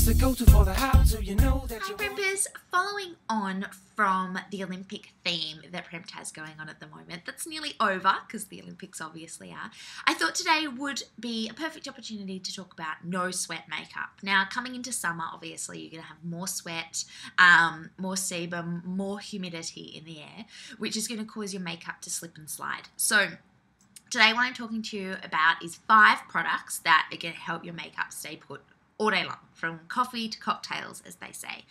the go-to for the how, so you know that Hi you Primpers, following on from the Olympic theme that Primp has going on at the moment, that's nearly over because the Olympics obviously are, I thought today would be a perfect opportunity to talk about no sweat makeup. Now coming into summer, obviously you're going to have more sweat, more sebum, more humidity in the air, which is going to cause your makeup to slip and slide. So today what I'm talking to you about is 5 products that are going to help your makeup stay put all day long, from coffee to cocktails, as they say.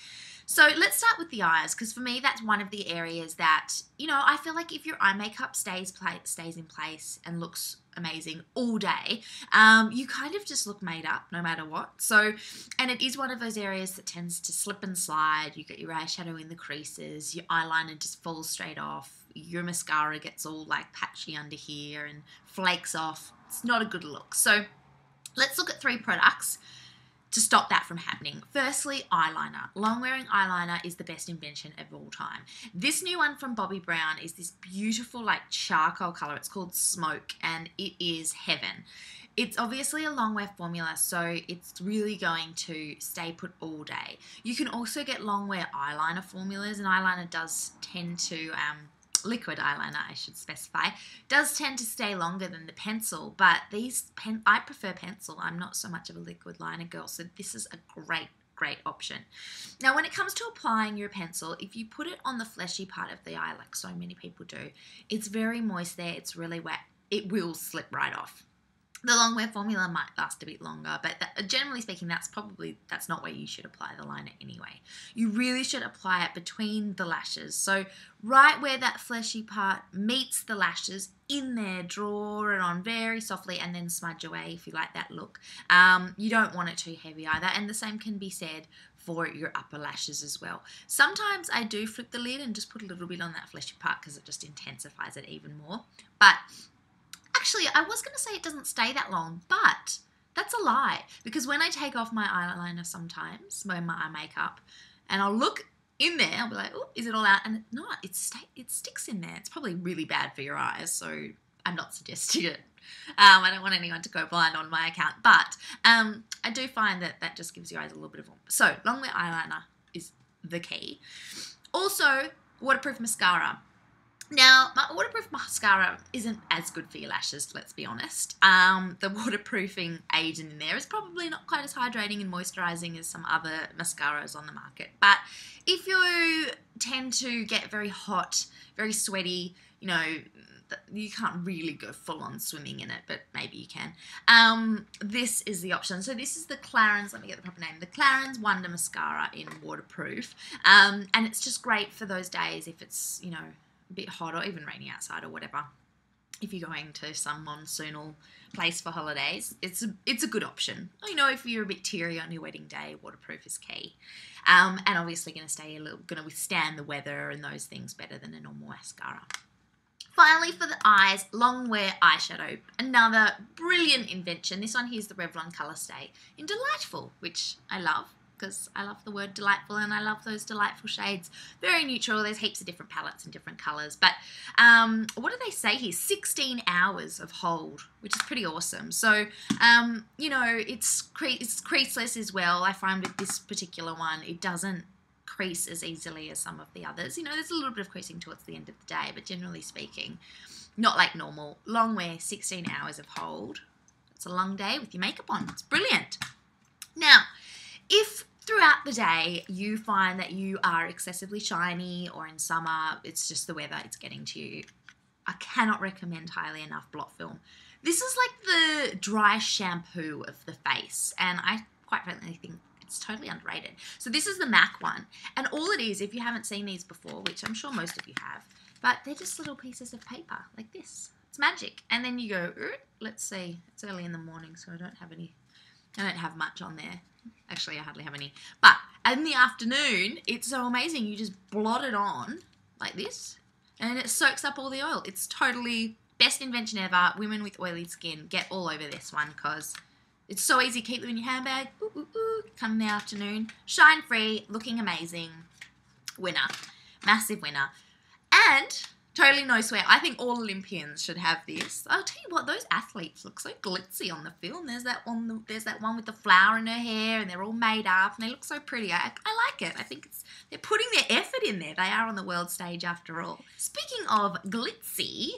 So let's start with the eyes, because for me that's one of the areas that, you know, I feel like if your eye makeup stays in place and looks amazing all day, you kind of just look made up no matter what. So, and it is one of those areas that tends to slip and slide. You get your eyeshadow in the creases, your eyeliner just falls straight off, your mascara gets all like patchy under here and flakes off. It's not a good look. So let's look at 3 products to stop that from happening. Firstly, eyeliner. Long-wearing eyeliner is the best invention of all time. This new one from Bobbi Brown is this beautiful like charcoal color. It's called Smoke and it is heaven. It's obviously a long-wear formula, so it's really going to stay put all day. You can also get long-wear eyeliner formulas, and eyeliner does tend to liquid eyeliner, I should specify, does tend to stay longer than the pencil, but I prefer pencil. I'm not so much of a liquid liner girl, so this is a great option. Now when it comes to applying your pencil, if you put it on the fleshy part of the eye like so many people do, it's very moist there, it's really wet, it will slip right off. The long-wear formula might last a bit longer, but generally speaking, that's not where you should apply the liner anyway. You really should apply it between the lashes. So right where that fleshy part meets the lashes, in there, draw it on very softly and then smudge away if you like that look. You don't want it too heavy either, and the same can be said for your upper lashes as well. Sometimes I do flip the lid and just put a little bit on that fleshy part because it just intensifies it even more. But actually, I was going to say it doesn't stay that long, but that's a lie. Because when I take off my eyeliner sometimes, my eye makeup, and I'll look in there, I'll be like, oh, is it all out? And no, it sticks in there. It's probably really bad for your eyes, so I'm not suggesting it. I don't want anyone to go blind on my account, but I do find that that just gives your eyes a little bit of warmth. So, long-wear eyeliner is the key. Also, waterproof mascara. Now, my waterproof mascara isn't as good for your lashes, let's be honest. The waterproofing agent in there is probably not quite as hydrating and moisturising as some other mascaras on the market. But if you tend to get very hot, very sweaty, you know, you can't really go full-on swimming in it, but maybe you can. This is the option. So this is the Clarins, let me get the proper name, the Clarins Wonder Mascara in waterproof. And it's just great for those days if it's, you know, a bit hot or even rainy outside or whatever. If you're going to some monsoonal place for holidays, it's a good option. You know, if you're a bit teary on your wedding day, waterproof is key. And obviously going to withstand the weather and those things better than a normal mascara. Finally, for the eyes, long-wear eyeshadow. Another brilliant invention. This one here is the Revlon Colour Stay in Delightful, which I love, because I love the word delightful and I love those delightful shades. Very neutral. There's heaps of different palettes and different colours. But what do they say here? 16 hours of hold, which is pretty awesome. So, you know, it's creaseless as well. I find with this particular one, it doesn't crease as easily as some of the others. You know, there's a little bit of creasing towards the end of the day, but generally speaking, not like normal. Long wear, 16 hours of hold. It's a long day with your makeup on. It's brilliant. Now, if throughout the day you find that you are excessively shiny, or in summer it's just the weather, it's getting to you, I cannot recommend highly enough Blot Film. This is like the dry shampoo of the face, and I quite frankly think it's totally underrated. So this is the MAC one, and all it is, if you haven't seen these before, which I'm sure most of you have, but they're just little pieces of paper like this. It's magic. And then you go, let's see, it's early in the morning, so I don't have much on there. Actually, I hardly have any. But in the afternoon, it's so amazing. You just blot it on like this, and it soaks up all the oil. It's totally best invention ever. Women with oily skin, get all over this one because it's so easy. Keep them in your handbag. Ooh, ooh, ooh. Come in the afternoon. Shine free, looking amazing. Winner. Massive winner. And Totally no sweat. I think all Olympians should have this. I'll tell you what, those athletes look so glitzy on the film. There's that one with the flower in her hair, and they're all made up, and they look so pretty. I like it. I think they're putting their effort in there. They are on the world stage after all. Speaking of glitzy,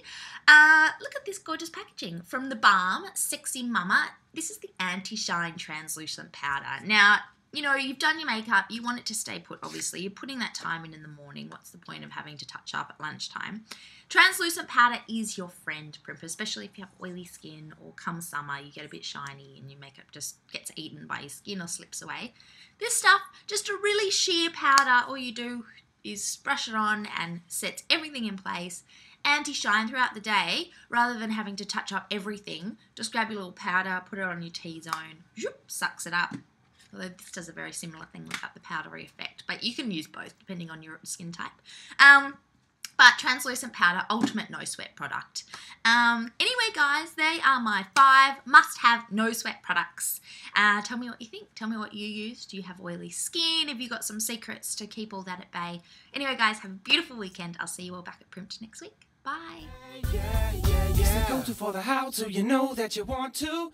look at this gorgeous packaging from the Balm Sexy Mama. This is the anti-shine translucent powder. Now, you know, you've done your makeup, you want it to stay put, obviously. You're putting that time in the morning. What's the point of having to touch up at lunchtime? Translucent powder is your friend, primper, especially if you have oily skin or come summer, you get a bit shiny and your makeup just gets eaten by your skin or slips away. This stuff, just a really sheer powder. All you do is brush it on and sets everything in place. Anti-shine throughout the day, rather than having to touch up everything. Just grab your little powder, put it on your T-zone, sucks it up. Although this does a very similar thing without the powdery effect. But you can use both depending on your skin type. But translucent powder, ultimate no sweat product. Anyway, guys, they are my 5 must-have no sweat products. Tell me what you think. Tell me what you use. Do you have oily skin? Have you got some secrets to keep all that at bay? Anyway, guys, have a beautiful weekend. I'll see you all back at Primped next week. Bye. It's the go-to for the how-to. You know that you want to.